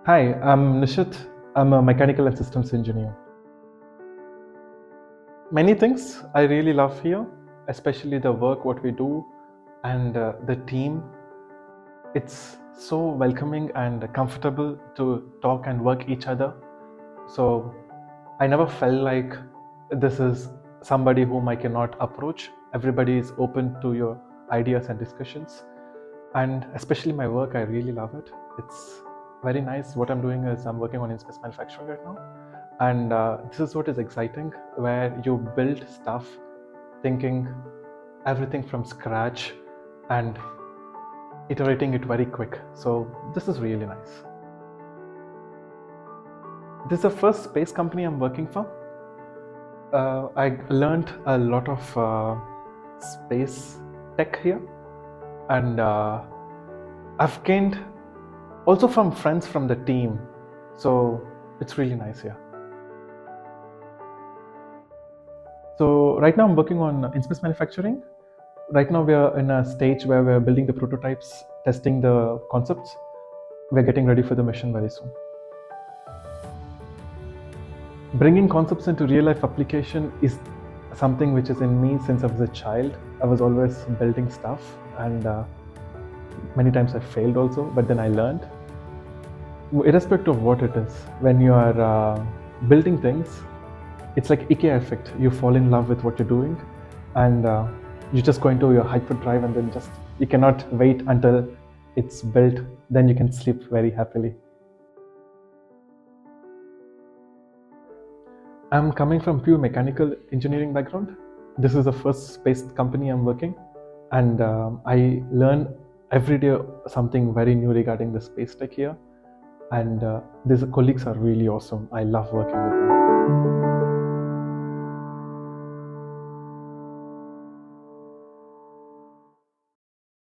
Hi, I'm Nishit. I'm a mechanical and systems engineer. Many things I really love here, especially the work, what we do, and the team. It's so welcoming and comfortable to talk and work each other. So I never felt like this is somebody whom I cannot approach. Everybody is open to your ideas and discussions. And especially my work, I really love it. It's very nice. What I'm doing is I'm working on in-space manufacturing right now. And this is what is exciting, where you build stuff thinking everything from scratch and iterating it very quick. So this is really nice. This is the first space company I'm working for. I learned a lot of space tech here, and I've gained also from friends from the team. So it's really nice here. So right now I'm working on in-space manufacturing. Right now we are in a stage where we're building the prototypes, testing the concepts. We're getting ready for the mission very soon. Bringing concepts into real life application is something which is in me since I was a child. I was always building stuff, and many times I failed also, but then I learned. Irrespective of what it is, when you are building things, it's like IKEA effect. You fall in love with what you're doing, and you just go into your hyperdrive, and then you cannot wait until it's built. Then you can sleep very happily. I'm coming from pure mechanical engineering background. This is the first space company I'm working, and I learn every day something very new regarding the space tech here. And these colleagues are really awesome. I love working with them.